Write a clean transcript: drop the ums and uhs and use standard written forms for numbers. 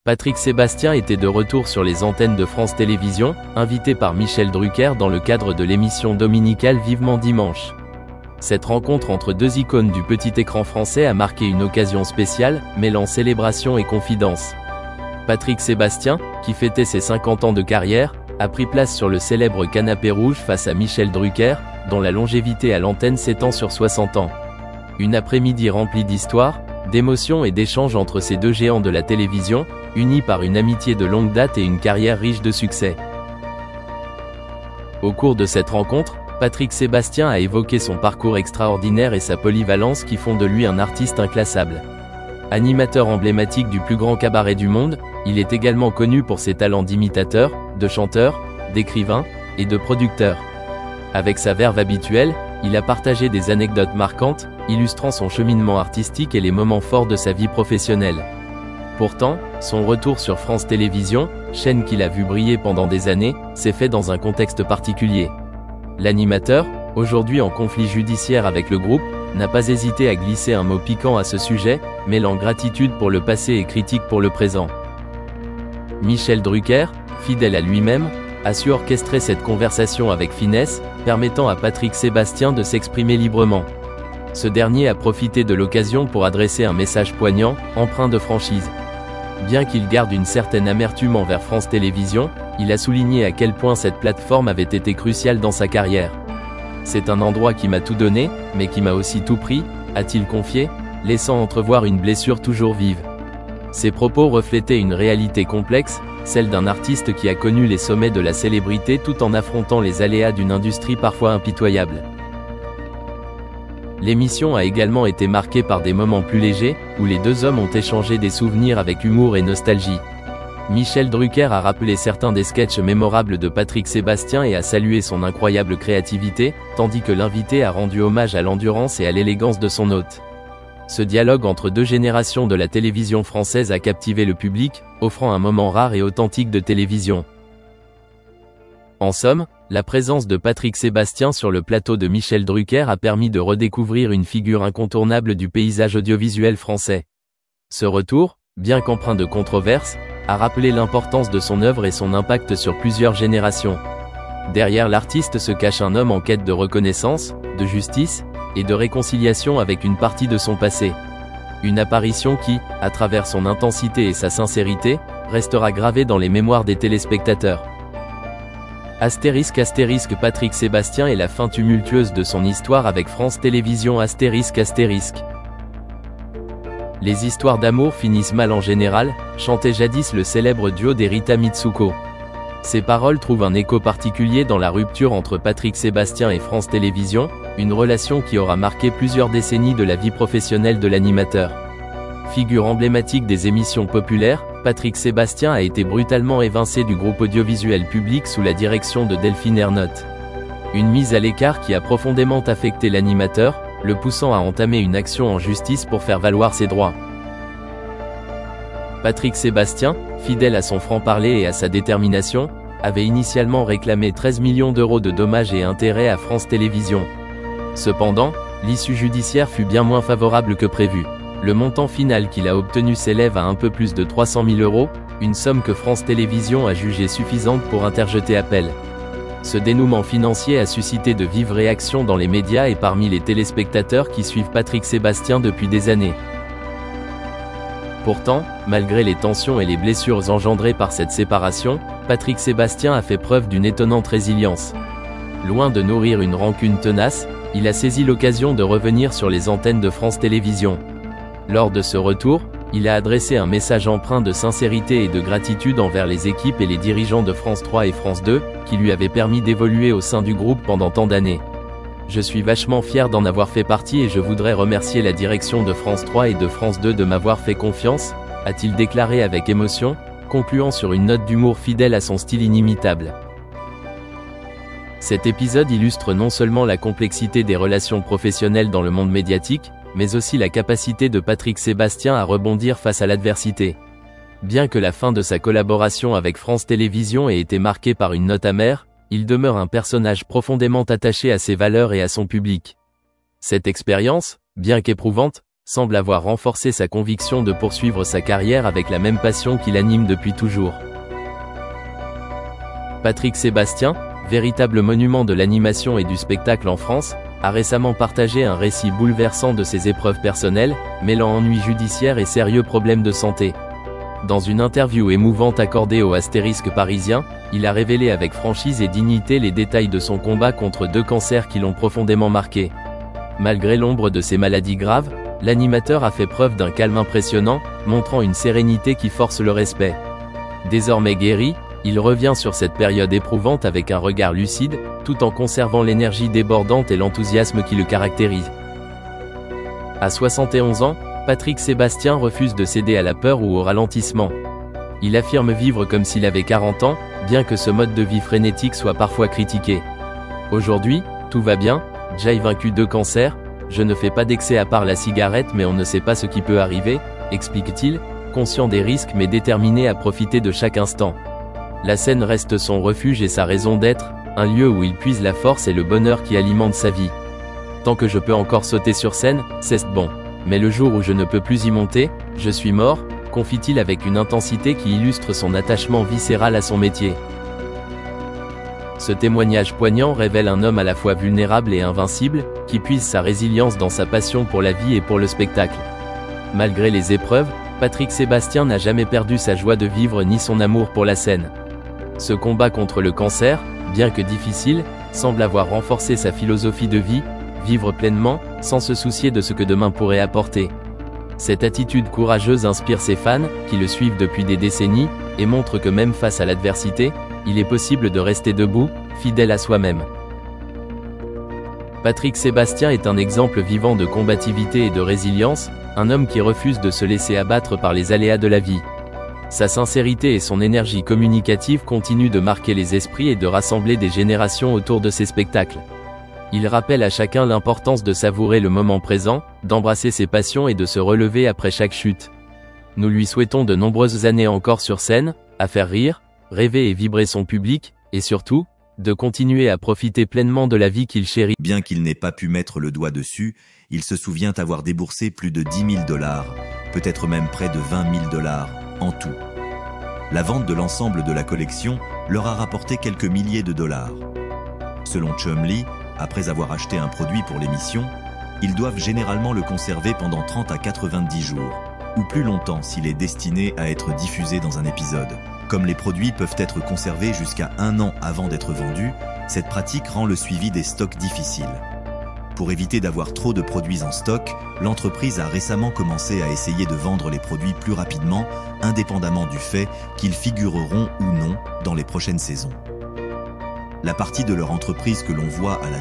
Patrick Sébastien était de retour sur les antennes de France Télévisions, invité par Michel Drucker dans le cadre de l'émission dominicale Vivement Dimanche. Cette rencontre entre deux icônes du petit écran français a marqué une occasion spéciale, mêlant célébration et confidence. Patrick Sébastien, qui fêtait ses 50 ans de carrière, a pris place sur le célèbre canapé rouge face à Michel Drucker, dont la longévité à l'antenne s'étend sur 60 ans. Une après-midi remplie d'histoire, d'émotions et d'échanges entre ces deux géants de la télévision, unis par une amitié de longue date et une carrière riche de succès. Au cours de cette rencontre, Patrick Sébastien a évoqué son parcours extraordinaire et sa polyvalence qui font de lui un artiste inclassable. Animateur emblématique du plus grand cabaret du monde, il est également connu pour ses talents d'imitateur, de chanteur, d'écrivain et de producteur. Avec sa verve habituelle, il a partagé des anecdotes marquantes, illustrant son cheminement artistique et les moments forts de sa vie professionnelle. Pourtant, son retour sur France Télévisions, chaîne qu'il a vu briller pendant des années, s'est fait dans un contexte particulier. L'animateur, aujourd'hui en conflit judiciaire avec le groupe, n'a pas hésité à glisser un mot piquant à ce sujet, mêlant gratitude pour le passé et critique pour le présent. Michel Drucker, fidèle à lui-même, a su orchestrer cette conversation avec finesse, permettant à Patrick Sébastien de s'exprimer librement. Ce dernier a profité de l'occasion pour adresser un message poignant, empreint de franchise. Bien qu'il garde une certaine amertume envers France Télévisions, il a souligné à quel point cette plateforme avait été cruciale dans sa carrière. C'est un endroit qui m'a tout donné, mais qui m'a aussi tout pris, a-t-il confié, laissant entrevoir une blessure toujours vive. Ses propos reflétaient une réalité complexe, celle d'un artiste qui a connu les sommets de la célébrité tout en affrontant les aléas d'une industrie parfois impitoyable. L'émission a également été marquée par des moments plus légers, où les deux hommes ont échangé des souvenirs avec humour et nostalgie. Michel Drucker a rappelé certains des sketchs mémorables de Patrick Sébastien et a salué son incroyable créativité, tandis que l'invité a rendu hommage à l'endurance et à l'élégance de son hôte. Ce dialogue entre deux générations de la télévision française a captivé le public, offrant un moment rare et authentique de télévision. En somme, la présence de Patrick Sébastien sur le plateau de Michel Drucker a permis de redécouvrir une figure incontournable du paysage audiovisuel français. Ce retour, bien qu'empreint de controverses, a rappelé l'importance de son œuvre et son impact sur plusieurs générations. Derrière l'artiste se cache un homme en quête de reconnaissance, de justice, et de réconciliation avec une partie de son passé. Une apparition qui, à travers son intensité et sa sincérité, restera gravée dans les mémoires des téléspectateurs. Astérisque Patrick Sébastien et la fin tumultueuse de son histoire avec France Télévisions astérisque. Les histoires d'amour finissent mal en général, chantait jadis le célèbre duo des Rita Mitsuko. Ces paroles trouvent un écho particulier dans la rupture entre Patrick Sébastien et France Télévisions, une relation qui aura marqué plusieurs décennies de la vie professionnelle de l'animateur. Figure emblématique des émissions populaires, Patrick Sébastien a été brutalement évincé du groupe audiovisuel public sous la direction de Delphine Ernotte. Une mise à l'écart qui a profondément affecté l'animateur, le poussant à entamer une action en justice pour faire valoir ses droits. Patrick Sébastien, fidèle à son franc-parler et à sa détermination, avait initialement réclamé 13 millions d'euros de dommages et intérêts à France Télévisions. Cependant, l'issue judiciaire fut bien moins favorable que prévu. Le montant final qu'il a obtenu s'élève à un peu plus de 300 000 euros, une somme que France Télévisions a jugée suffisante pour interjeter appel. Ce dénouement financier a suscité de vives réactions dans les médias et parmi les téléspectateurs qui suivent Patrick Sébastien depuis des années. Pourtant, malgré les tensions et les blessures engendrées par cette séparation, Patrick Sébastien a fait preuve d'une étonnante résilience. Loin de nourrir une rancune tenace, il a saisi l'occasion de revenir sur les antennes de France Télévisions. Lors de ce retour, il a adressé un message empreint de sincérité et de gratitude envers les équipes et les dirigeants de France 3 et France 2, qui lui avaient permis d'évoluer au sein du groupe pendant tant d'années. Je suis vachement fier d'en avoir fait partie et je voudrais remercier la direction de France 3 et de France 2 de m'avoir fait confiance, a-t-il déclaré avec émotion, concluant sur une note d'humour fidèle à son style inimitable. Cet épisode illustre non seulement la complexité des relations professionnelles dans le monde médiatique, mais aussi la capacité de Patrick Sébastien à rebondir face à l'adversité. Bien que la fin de sa collaboration avec France Télévisions ait été marquée par une note amère, il demeure un personnage profondément attaché à ses valeurs et à son public. Cette expérience, bien qu'éprouvante, semble avoir renforcé sa conviction de poursuivre sa carrière avec la même passion qui l'anime depuis toujours. Patrick Sébastien, véritable monument de l'animation et du spectacle en France, a récemment partagé un récit bouleversant de ses épreuves personnelles, mêlant ennui judiciaire et sérieux problèmes de santé. Dans une interview émouvante accordée au Astérisque parisien, il a révélé avec franchise et dignité les détails de son combat contre 2 cancers qui l'ont profondément marqué. Malgré l'ombre de ces maladies graves, l'animateur a fait preuve d'un calme impressionnant, montrant une sérénité qui force le respect. Désormais guéri, il revient sur cette période éprouvante avec un regard lucide, tout en conservant l'énergie débordante et l'enthousiasme qui le caractérisent. À 71 ans, Patrick Sébastien refuse de céder à la peur ou au ralentissement. Il affirme vivre comme s'il avait 40 ans, bien que ce mode de vie frénétique soit parfois critiqué. Aujourd'hui, tout va bien, j'ai vaincu 2 cancers, je ne fais pas d'excès à part la cigarette mais on ne sait pas ce qui peut arriver, explique-t-il, conscient des risques mais déterminé à profiter de chaque instant. La scène reste son refuge et sa raison d'être, un lieu où il puise la force et le bonheur qui alimente sa vie. Tant que je peux encore sauter sur scène, c'est bon. Mais le jour où je ne peux plus y monter, je suis mort, confie-t-il avec une intensité qui illustre son attachement viscéral à son métier. Ce témoignage poignant révèle un homme à la fois vulnérable et invincible, qui puise sa résilience dans sa passion pour la vie et pour le spectacle. Malgré les épreuves, Patrick Sébastien n'a jamais perdu sa joie de vivre ni son amour pour la scène. Ce combat contre le cancer, bien que difficile, semble avoir renforcé sa philosophie de vie, vivre pleinement, sans se soucier de ce que demain pourrait apporter. Cette attitude courageuse inspire ses fans, qui le suivent depuis des décennies, et montre que même face à l'adversité, il est possible de rester debout, fidèle à soi-même. Patrick Sébastien est un exemple vivant de combativité et de résilience, un homme qui refuse de se laisser abattre par les aléas de la vie. Sa sincérité et son énergie communicative continuent de marquer les esprits et de rassembler des générations autour de ses spectacles. Il rappelle à chacun l'importance de savourer le moment présent, d'embrasser ses passions et de se relever après chaque chute. Nous lui souhaitons de nombreuses années encore sur scène, à faire rire, rêver et vibrer son public, et surtout, de continuer à profiter pleinement de la vie qu'il chérit. Bien qu'il n'ait pas pu mettre le doigt dessus, il se souvient avoir déboursé plus de 10 000 $, peut-être même près de 20 000 $, en tout. La vente de l'ensemble de la collection leur a rapporté quelques milliers de dollars. Selon Chumlee, après avoir acheté un produit pour l'émission, ils doivent généralement le conserver pendant 30 à 90 jours, ou plus longtemps s'il est destiné à être diffusé dans un épisode. Comme les produits peuvent être conservés jusqu'à 1 an avant d'être vendus, cette pratique rend le suivi des stocks difficile. Pour éviter d'avoir trop de produits en stock, l'entreprise a récemment commencé à essayer de vendre les produits plus rapidement, indépendamment du fait qu'ils figureront ou non dans les prochaines saisons. La partie de leur entreprise que l'on voit à la